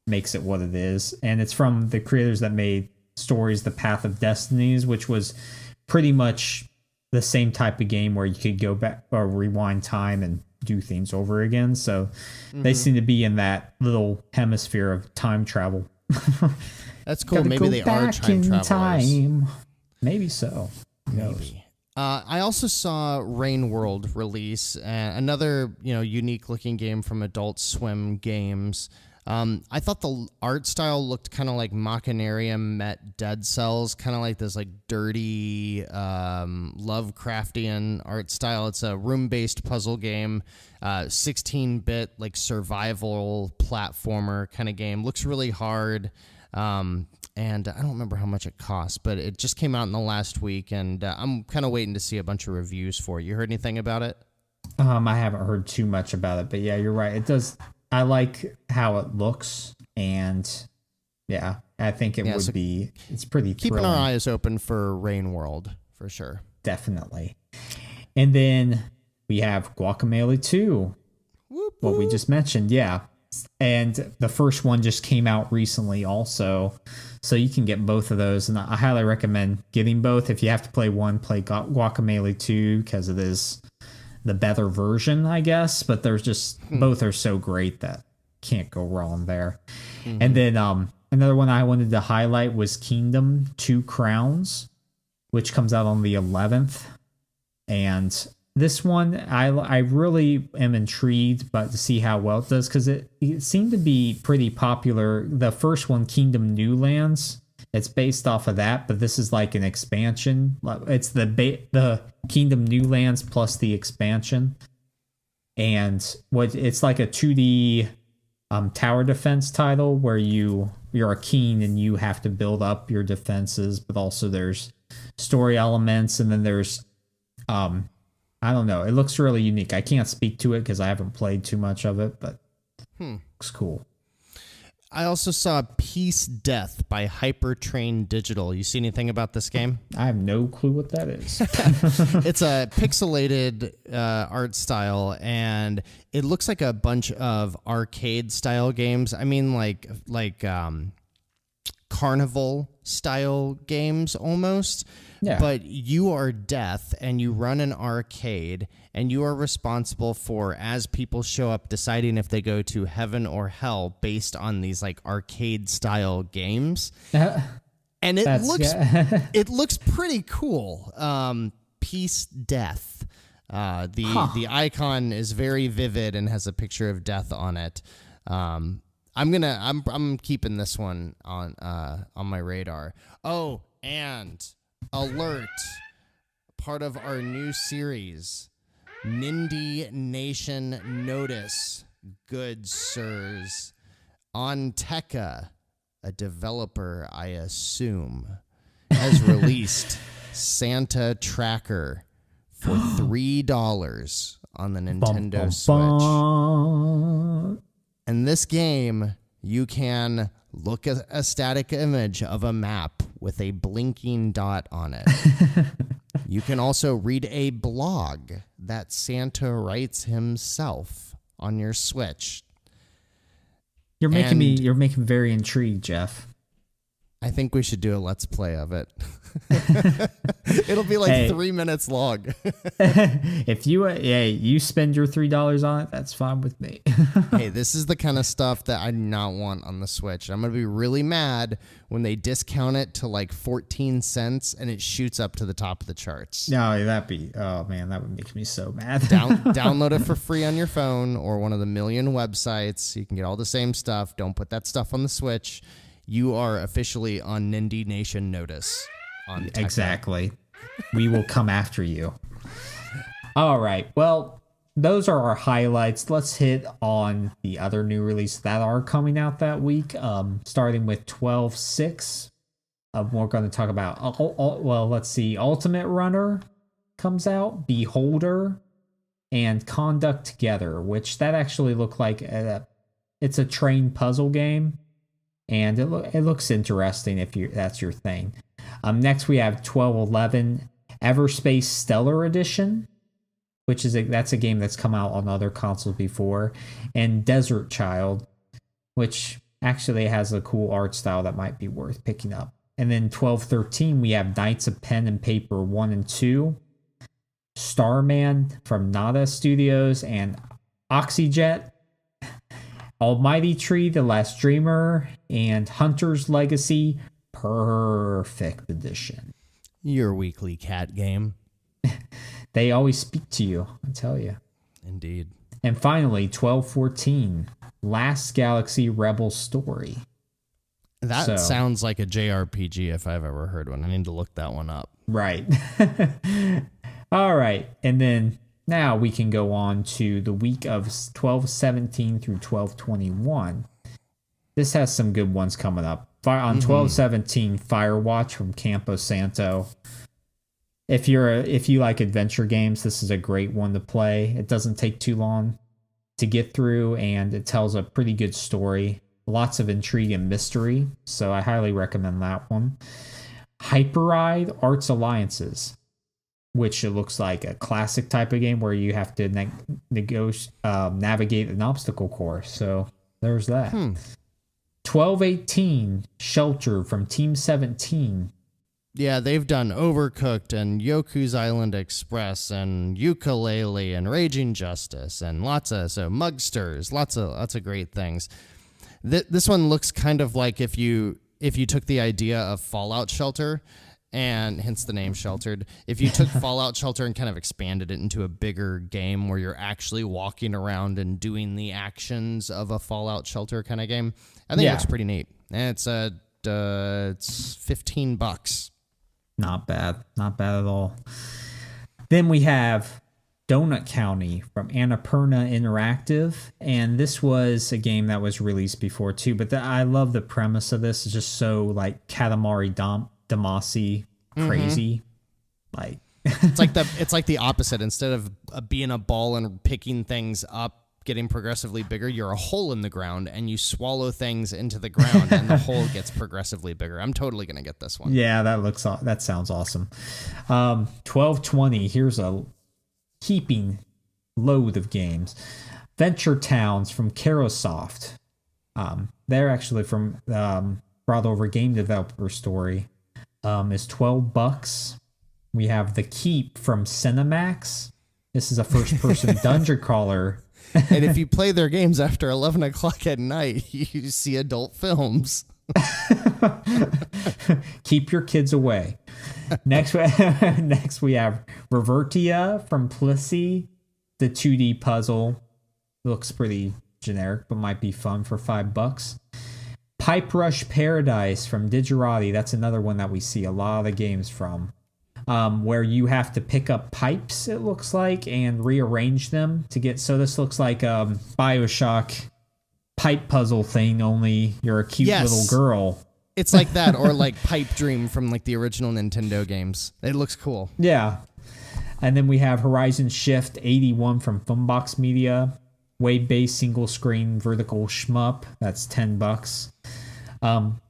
makes it what it is. And it's from the creators that made Stories: The Path of Destinies, which was pretty much the same type of game where you could go back or rewind time and do things over again. So they seem to be in that little hemisphere of time travel. That's cool. Maybe they are time travelers. Maybe so. Who knows? I also saw Rain World release, another unique looking game from Adult Swim Games. I thought the art style looked kind of like Machinarium met Dead Cells, kind of like this like dirty Lovecraftian art style. It's a room-based puzzle game, 16-bit like survival platformer kind of game. Looks really hard. And I don't remember how much it costs, but it just came out in the last week, and I'm kind of waiting to see a bunch of reviews for it. You heard anything about it? I haven't heard too much about it, but yeah, you're right. It does. I like how it looks, and yeah, I think it would be. It's pretty keeping thrilling. Our eyes open for Rain World for sure. Definitely. And then we have Guacamelee 2. Whoop, what we just mentioned. Yeah. And the first one just came out recently also. So you can get both of those. And I highly recommend getting both. If you have to play one, play Guacamelee 2 because it is the better version, I guess. But there's just both are so great that can't go wrong there. And then another one I wanted to highlight was Kingdom 2 Crowns, which comes out on the 11th. And this one, I really am intrigued but to see how well it does, because it seemed to be pretty popular. The first one, Kingdom New Lands, it's based off of that, but this is like an expansion. It's the Kingdom New Lands plus the expansion. And it's like a 2D tower defense title where you're a king and you have to build up your defenses, but also there's story elements, and then there's I don't know. It looks really unique. I can't speak to it because I haven't played too much of it, but looks cool. I also saw Peace Death by Hypertrain Digital. You see anything about this game? I have no clue what that is. It's a pixelated art style, and it looks like a bunch of arcade-style games. I mean, like carnival-style games almost. Yeah. But you are Death, and you run an arcade, and you are responsible for, as people show up, deciding if they go to heaven or hell based on these like arcade-style games. And it looks pretty cool. Peace Death. The icon is very vivid and has a picture of death on it. I'm keeping this one on my radar. Oh, and alert, part of our new series, Nindie Nation Notice, good sirs. On Tekka, a developer, I assume, has released Santa Tracker for $3 on the Nintendo Switch. And this game, you can look at a static image of a map with a blinking dot on it. You can also read a blog that Santa writes himself on your Switch. You're making me very intrigued, Jeff. I think we should do a Let's Play of it. It'll be like 3 minutes long. If you spend your $3 on it, that's fine with me. Hey, this is the kind of stuff that I do not want on the Switch. I'm going to be really mad when they discount it to like 14 cents and it shoots up to the top of the charts. No, that would make me so mad. Download it for free on your phone or one of the million websites. You can get all the same stuff. Don't put that stuff on the Switch. You are officially on Nindie Nation notice. On Tekka. Exactly. We will come after you. All right. Well, those are our highlights. Let's hit on the other new releases that are coming out that week. Starting with 12/6. We're going to talk about, let's see. Ultimate Runner comes out. Beholder and Conduct Together, which that actually looked like it's a train puzzle game. And it looks interesting if that's your thing. Next we have 12/11 Everspace Stellar Edition, which is that's a game that's come out on other consoles before, and Desert Child, which actually has a cool art style that might be worth picking up. And then 12/13 we have Knights of Pen and Paper 1 and 2, Starman from Nada Studios, and Oxyjet, Almighty Tree, The Last Dreamer, and Hunter's Legacy Perfect Edition. Your weekly cat game. They always speak to you, I tell you. Indeed. And finally, 12/14, Last Galaxy Rebel Story. That sounds like a JRPG if I've ever heard one. I need to look that one up. Right. All right. And then now we can go on to the week of 12/17 through 12/21. This has some good ones coming up. On 12/17, Firewatch from Campo Santo. If you like adventure games, this is a great one to play. It doesn't take too long to get through, and it tells a pretty good story. Lots of intrigue and mystery, so I highly recommend that one. Hyperride Arts Alliances, which it looks like a classic type of game where you have to navigate an obstacle course. So there's that. 1218 Shelter from Team 17. Yeah, they've done Overcooked and Yoku's Island Express and Ukulele and Raging Justice and lots of Mugsters, lots of great things. This one looks kind of like if you took the idea of Fallout Shelter, and hence the name Sheltered. If you took Fallout Shelter and kind of expanded it into a bigger game where you're actually walking around and doing the actions of a Fallout Shelter kind of game, I think it looks pretty neat. And it's $15. Not bad at all. Then we have Donut County from Annapurna Interactive, and this was a game that was released before too. But I love the premise of this. It's just so like Katamari Damacy crazy. Like it's like the opposite. Instead of being a ball and picking things up, getting progressively bigger, you're a hole in the ground and you swallow things into the ground and the hole gets progressively bigger. I'm totally gonna get this one. Yeah, that sounds awesome. 1220. Here's a heaping load of games. Venture Towns from Carosoft. They're actually from brought over Game Developer Story. Is $12. We have The Keep from Cinemax. This is a first-person dungeon crawler. And if you play their games after 11 o'clock at night, you see adult films. Keep your kids away. Next we have Revertia from Plissy, the 2D puzzle. Looks pretty generic, but might be fun for $5. Pipe Rush Paradise from Digerati. That's another one that we see a lot of the games from. Where you have to pick up pipes, it looks like, and rearrange them to get. So this looks like a BioShock pipe puzzle thing, only you're a cute little girl. It's like that, or like Pipe Dream from like the original Nintendo games. It looks cool. Yeah. And then we have Horizon Shift 81 from Funbox Media. Wave-based single-screen vertical shmup. That's $10.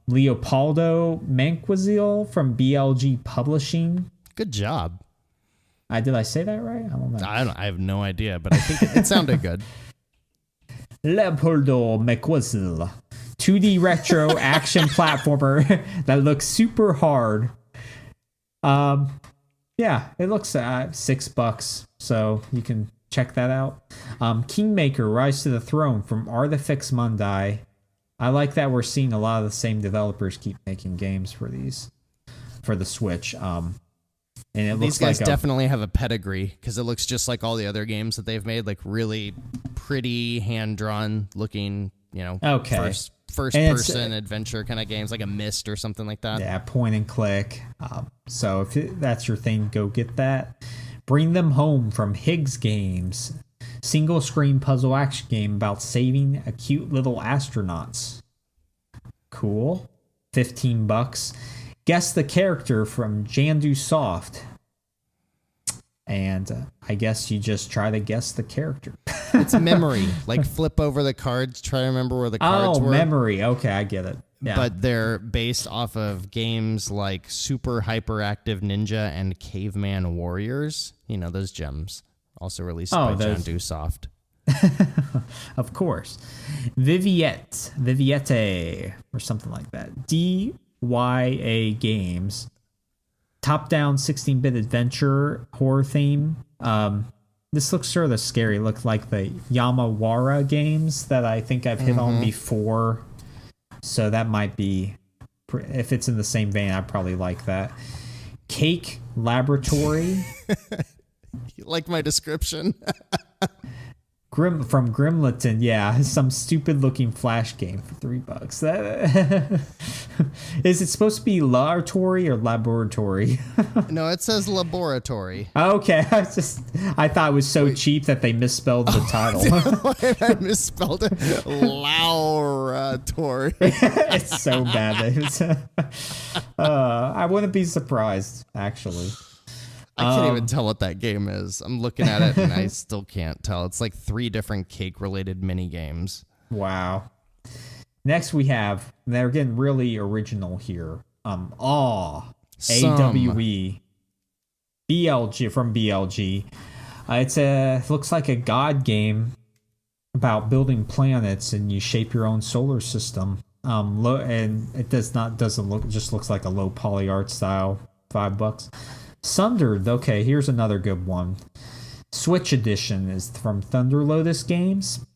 Leopoldo Manquizil from BLG Publishing. Good job. Did I say that right? I don't know. I have no idea, but I think it sounded good. Leopoldo Manquizil. 2D retro action platformer that looks super hard. Yeah, it looks $6, so you can check that out. Kingmaker Rise to the Throne from Artifex Mundi. I like that we're seeing a lot of the same developers keep making games for the Switch. And it These looks guys like definitely have a pedigree because it looks just like all the other games that they've made, like really pretty hand-drawn looking, first person adventure kind of games, like a Myst or something like that. Yeah, point and click. So if that's your thing, go get that. Bring Them Home from Higgs Games. Single screen puzzle action game about saving a cute little astronauts. Cool. $15. Guess the character from Jandu Soft. And I guess you just try to guess the character. It's memory. Like flip over the cards, try to remember where the cards were. Oh, memory. Okay, I get it. Yeah. But they're based off of games like Super Hyperactive Ninja and Caveman Warriors. Those gems. Also released by Jandu Soft. Of course. Viviette, or something like that. DYA Games. Top-down 16-bit adventure horror theme. This looks sort of scary. Looks like the Yamawara games that I think I've hit on before. So that might be... If it's in the same vein, I probably like that. Cake Laboratory. You like my description? From Grimleton, yeah, some stupid looking Flash game for $3. That is it supposed to be laboratory or laboratory? No, it says laboratory. Okay, I thought it was so cheap that they misspelled the title. I misspelled it. Laboratory. It's so bad. I wouldn't be surprised, actually. I can't even tell what that game is. I'm looking at it and I still can't tell. It's like 3 different cake-related mini games. Wow. Next we have, they're getting really original here. AWE. BLG from BLG. It looks like a God game. about building planets and you shape your own solar system. And it doesn't look, it just looks like a low poly art style. $5. Sundered. Okay, here's another good one. Switch edition is from Thunder Lotus Games.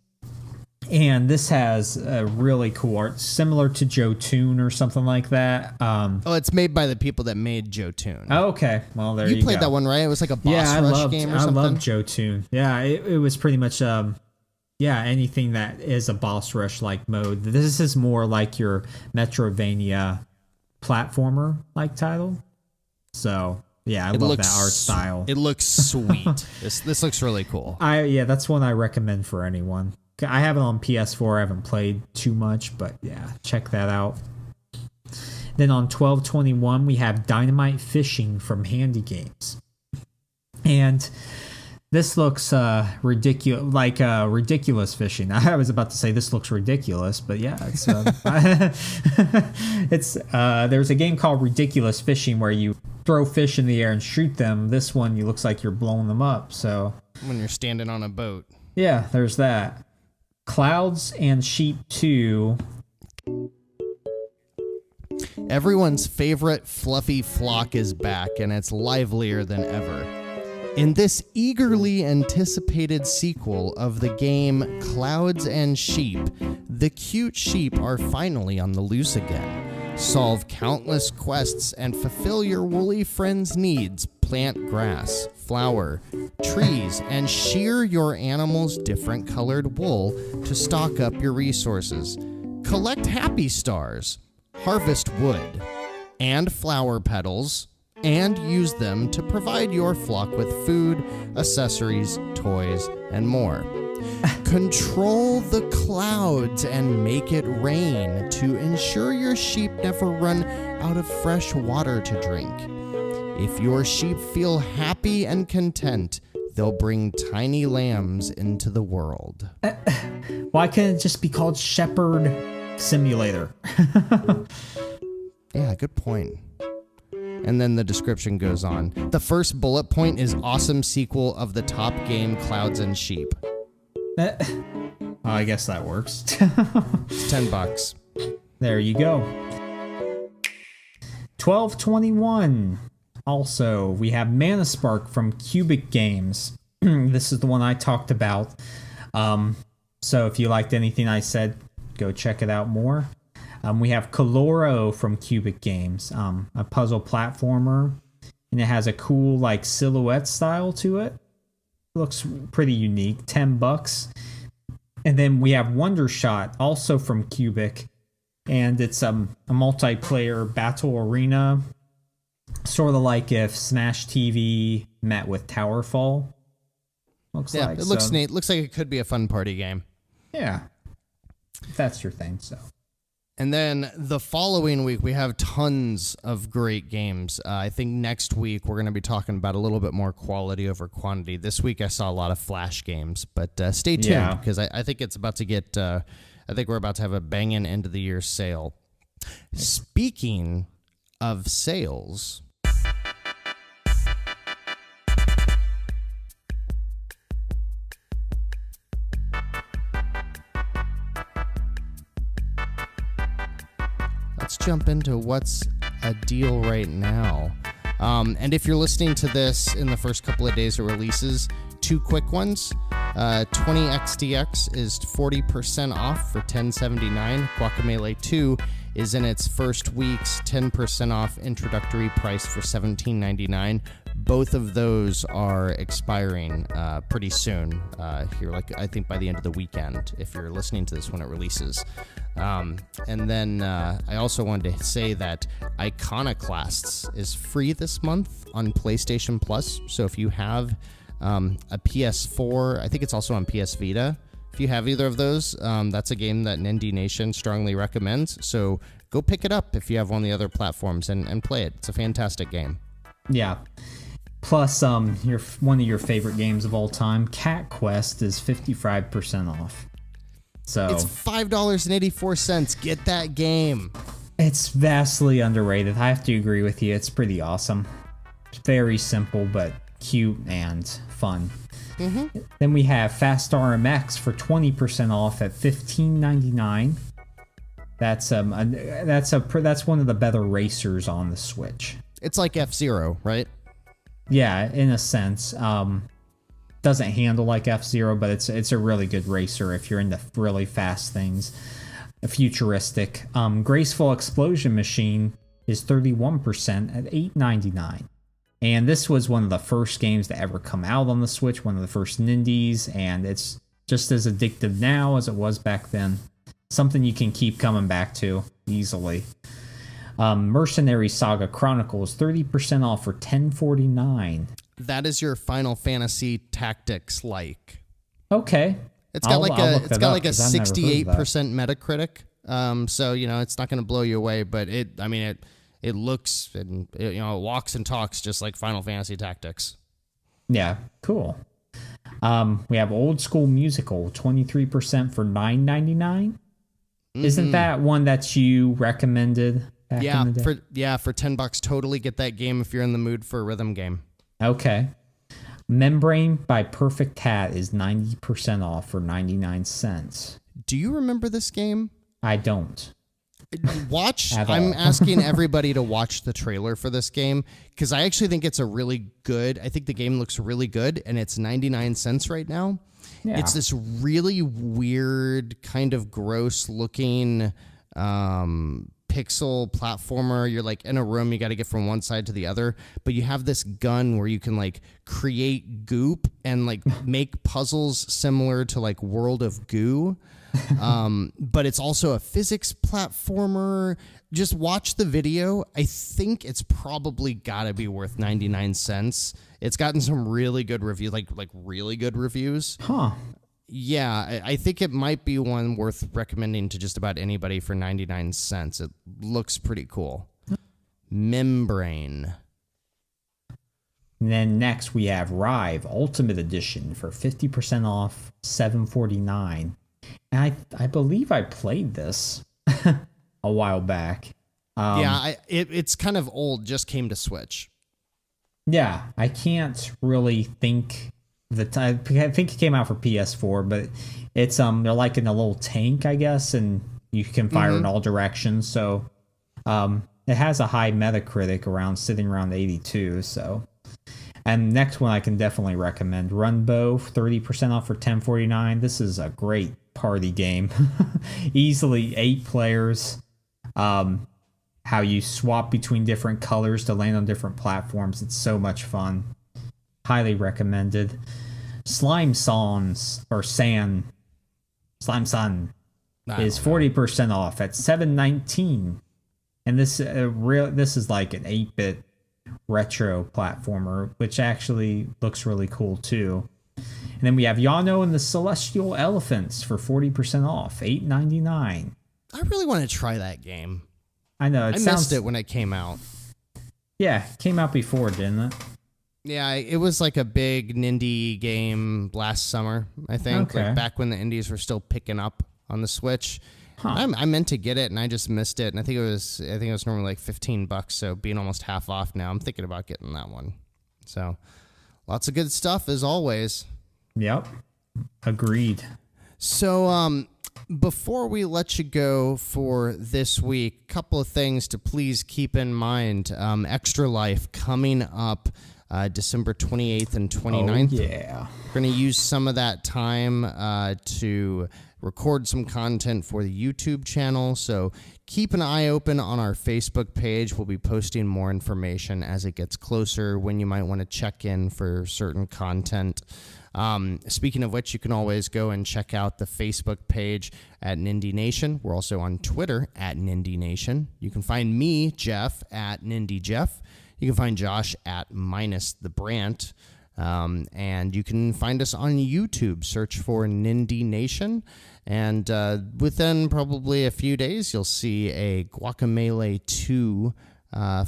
And this has a really cool art, similar to Jotun or something like that. It's made by the people that made Jotun. Oh, okay. Well, there you go. You played that one, right? It was like a boss rush game or something? I love Jotun. Yeah, it was pretty much, anything that is a boss rush-like mode. This is more like your Metrovania platformer-like title. So, yeah, I love that art style. It looks sweet. This looks really cool. That's one I recommend for anyone. I have it on PS4. I haven't played too much, but yeah, check that out. Then on 12/21, we have Dynamite Fishing from Handy Games. And this looks ridiculous, like ridiculous fishing. I was about to say this looks ridiculous, but yeah, it's there's a game called Ridiculous Fishing where you throw fish in the air and shoot them. This one, you looks like you're blowing them up. So when you're standing on a boat. Yeah, there's that. Clouds and Sheep 2. Everyone's favorite fluffy flock is back, and it's livelier than ever. In this eagerly anticipated sequel of the game Clouds and Sheep, the cute sheep are finally on the loose again. Solve countless quests and fulfill your woolly friends' needs. Plant grass, flower, trees, and shear your animals' different colored wool to stock up your resources. Collect happy stars, harvest wood and flower petals, and use them to provide your flock with food, accessories, toys, and more. Control the clouds and make it rain to ensure your sheep never run out of fresh water to drink. If your sheep feel happy and content, they'll bring tiny lambs into the world. Why can't it just be called Shepherd Simulator? Yeah, good point. And then the description goes on. The first bullet point is awesome sequel of the top game Clouds and Sheep. I guess that works. It's $10. There you go. 12/21. Also, we have Mana Spark from Cubic Games. This is the one I talked about. So if you liked anything I said, go check it out more. We have Coloro from Cubic Games, a puzzle platformer, and it has a cool like silhouette style to it. Looks pretty unique. $10. And then we have Wonder Shot, also from Cubic, and it's a multiplayer battle arena. Sort of like if Smash TV met with Towerfall. It looks neat. Looks like it could be a fun party game. Yeah. If that's your thing, so. And then the following week, we have tons of great games. I think next week, we're going to be talking about a little bit more quality over quantity. This week, I saw a lot of Flash games, but stay tuned because I think it's about to get, I think we're about to have a banging end of the year sale. Speaking of sales, let's jump into what's a deal right now. And if you're listening to this in the first couple of days it releases, two quick ones. 20XTX is 40% off for $10.79. Guacamelee 2 is in its first week's 10% off introductory price for $17.99. Both of those are expiring pretty soon here, like I think by the end of the weekend, if you're listening to this when it releases. And then I also wanted to say that Iconoclasts is free this month on PlayStation Plus. So if you have a PS4, I think it's also on PS Vita. If you have either of those, that's a game that Nindie Nation strongly recommends. So go pick it up if you have one of the other platforms and play it. It's a fantastic game. Yeah. Plus, one of your favorite games of all time, Cat Quest, is 55% off. So it's $5.84. Get that game. It's vastly underrated. I have to agree with you. It's pretty awesome. It's very simple, but cute and fun. Then we have Fast RMX for 20% off at $15.99. That's one of the better racers on the Switch. It's like F-Zero, right? Yeah, in a sense. Doesn't handle like F-Zero, but it's a really good racer if you're into really fast things. Futuristic. Graceful Explosion Machine is 31% at $8.99. And this was one of the first games to ever come out on the Switch, one of the first Nindies, and it's just as addictive now as it was back then. Something you can keep coming back to easily. Mercenary Saga Chronicles, 30% off for $10.49. That is your Final Fantasy Tactics like. Okay. It's got like a 68% Metacritic. So, you know, it's not going to blow you away, but it looks and it walks and talks just like Final Fantasy Tactics. Yeah, cool. We have Old School Musical, 23% for $9.99. Isn't that one that you recommended back in the day? For $10, totally get that game if you're in the mood for a rhythm game. Okay. Membrane by Perfect Hat is 90% off for 99 cents. Do you remember this game? I don't. I'm asking everybody to watch the trailer for this game because I actually think it's I think the game looks really good, and it's 99 cents right now. Yeah. It's this really weird, kind of gross looking pixel platformer. You're like in a room, you got to get from one side to the other, but you have this gun where you can like create goop and like make puzzles similar to like World of Goo. But it's also a physics platformer. Just watch the video. I think it's probably got to be worth 99 cents. It's gotten some really good reviews, like really good reviews. Huh. Yeah, I think it might be one worth recommending to just about anybody for 99 cents. It looks pretty cool. Membrane. And then next we have Rive Ultimate Edition for 50% off, $7.49. And I believe I played this a while back. It's kind of old, just came to Switch. Yeah, I can't really think I think it came out for PS4, but it's they're like in a little tank, I guess, and you can fire in all directions. So it has a high Metacritic sitting around 82. So, and next one I can definitely recommend, Runbow, 30% off for $10.49. This is a great party game. Easily 8 players. How you swap between different colors to land on different platforms. It's so much fun. Highly recommended. Slime Sun is 40% off at $7.19. And this is like an 8-bit retro platformer, which actually looks really cool too. And then we have Yano and the Celestial Elephants for 40% off, $8.99. I really want to try that game. I know. I missed it when it came out. Yeah, it came out before, didn't it? Yeah, it was like a big Nindie game last summer, I think. Okay. Like back when the indies were still picking up on the Switch. Huh. I meant to get it and I just missed it. And I think it was normally like $15, so being almost half off now, I'm thinking about getting that one. So lots of good stuff as always. Yep. Agreed. So before we let you go for this week, a couple of things to please keep in mind. Extra Life coming up December 28th and 29th. Oh, yeah. We're going to use some of that time to record some content for the YouTube channel. So keep an eye open on our Facebook page. We'll be posting more information as it gets closer when you might want to check in for certain content. Speaking of which, you can always go and check out the Facebook page at Nindie Nation. We're also on Twitter at Nindie Nation. You can find me, Jeff, at Nindie Jeff. You can find Josh at _the_Brant. And you can find us on YouTube. Search for Nindie Nation. And within probably a few days, you'll see a Guacamelee 2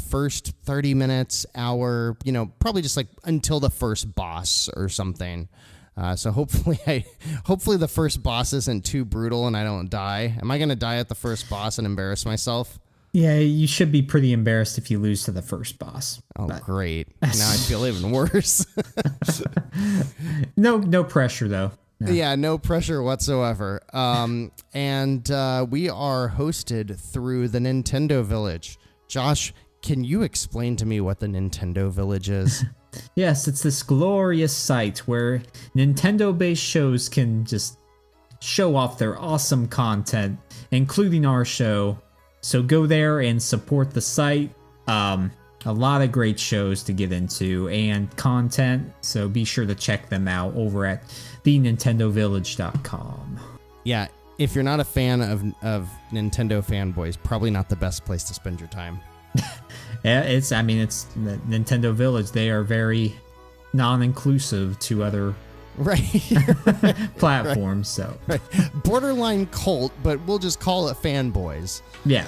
first 30 minutes, hour, probably just like until the first boss or something. So hopefully the first boss isn't too brutal and I don't die. Am I going to die at the first boss and embarrass myself? Yeah, you should be pretty embarrassed if you lose to the first boss. Oh, great. Now I feel even worse. No pressure, though. No. Yeah, no pressure whatsoever. And we are hosted through the Nintendo Village. Josh, can you explain to me what the Nintendo Village is? Yes, it's this glorious site where Nintendo-based shows can just show off their awesome content, including our show. So go there and support the site. A lot of great shows to get into and content. So be sure to check them out over at thenintendovillage.com. Yeah, if you're not a fan of Nintendo fanboys, probably not the best place to spend your time. Yeah, it's the Nintendo Village. They are very non-inclusive to other platforms. So borderline cult, but we'll just call it fanboys. Yeah.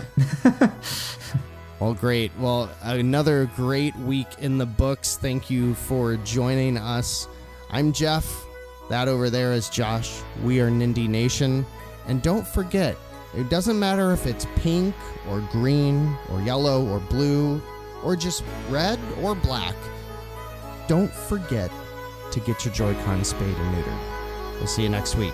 Well, great. Well, another great week in the books. Thank you for joining us. I'm Jeff. That over there is Josh. We are Nindie Nation. And don't forget, it doesn't matter if it's pink or green or yellow or blue or just red or black. Don't forget to get your Joy-Con spayed and neutered. We'll see you next week.